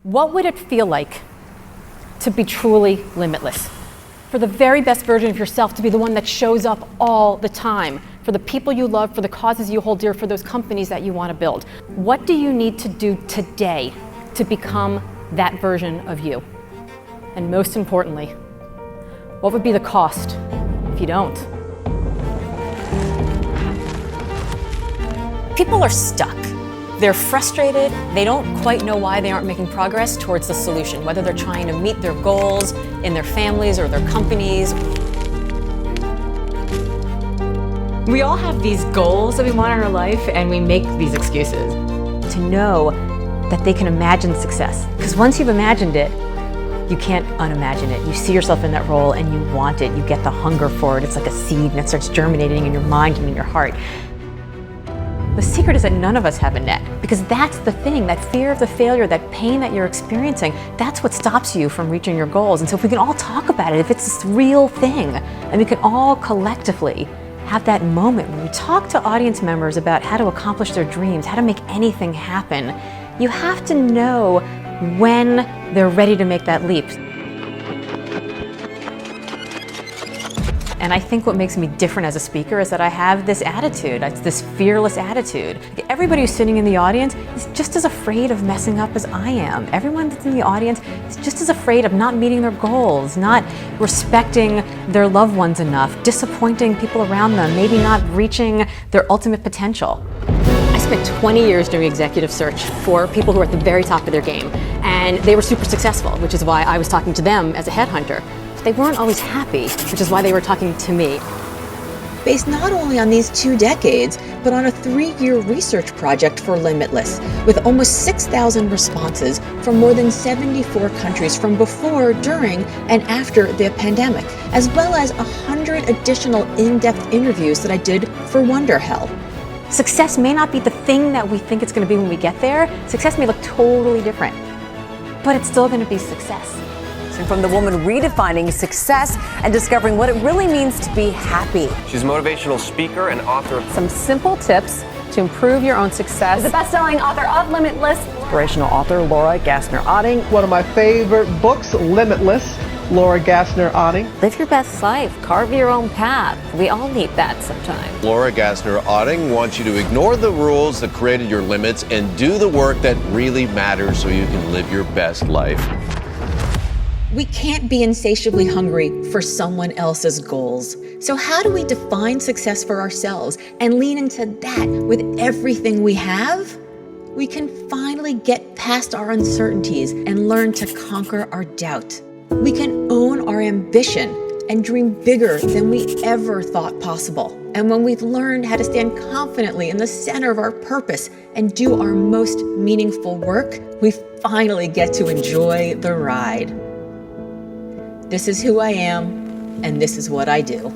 What would it feel like to be truly limitless? For the very best version of yourself to be the one that shows up all the time, for the people you love, for the causes you hold dear, for those companies that you want to build. What do you need to do today to become that version of you? And most importantly, what would be the cost if you don't? People are stuck. They're frustrated. They don't quite know why they aren't making progress towards the solution, whether they're trying to meet their goals in their families or their companies. We all have these goals that we want in our life, and we make these excuses. To know that they can imagine success. Because once you've imagined it, you can't unimagine it. You see yourself in that role and you want it. You get the hunger for it. It's like a seed and it starts germinating in your mind and in your heart. The secret is that none of us have a net, because that's the thing, that fear of the failure, that pain that you're experiencing, that's what stops you from reaching your goals. And so if we can all talk about it, if it's this real thing, and we can all collectively have that moment when we talk to audience members about how to accomplish their dreams, how to make anything happen, you have to know when they're ready to make that leap. And I think what makes me different as a speaker is that I have this attitude, it's this fearless attitude. Everybody who's sitting in the audience is just as afraid of messing up as I am. Everyone that's in the audience is just as afraid of not meeting their goals, not respecting their loved ones enough, disappointing people around them, maybe not reaching their ultimate potential. I spent 20 years doing executive search for people who are at the very top of their game, and they were super successful, which is why I was talking to them as a headhunter. They weren't always happy, which is why they were talking to me. Based not only on these 2 decades, but on a 3-year research project for Limitless, with almost 6,000 responses from more than 74 countries from before, during, and after the pandemic, as well as 100 additional in-depth interviews that I did for WonderHell. Success may not be the thing that we think it's going to be when we get there. Success may look totally different, but it's still going to be success. From the woman redefining success and discovering what it really means to be happy. She's a motivational speaker and author of some simple tips to improve your own success. The best-selling author of Limitless. Inspirational author Laura Gassner Otting. One of my favorite books, Limitless, Laura Gassner Otting. Live your best life, carve your own path. We all need that sometimes. Laura Gassner Otting wants you to ignore the rules that created your limits and do the work that really matters so you can live your best life. We can't be insatiably hungry for someone else's goals. So how do we define success for ourselves and lean into that with everything we have? We can finally get past our uncertainties and learn to conquer our doubt. We can own our ambition and dream bigger than we ever thought possible. And when we've learned how to stand confidently in the center of our purpose and do our most meaningful work, we finally get to enjoy the ride. This is who I am, and this is what I do.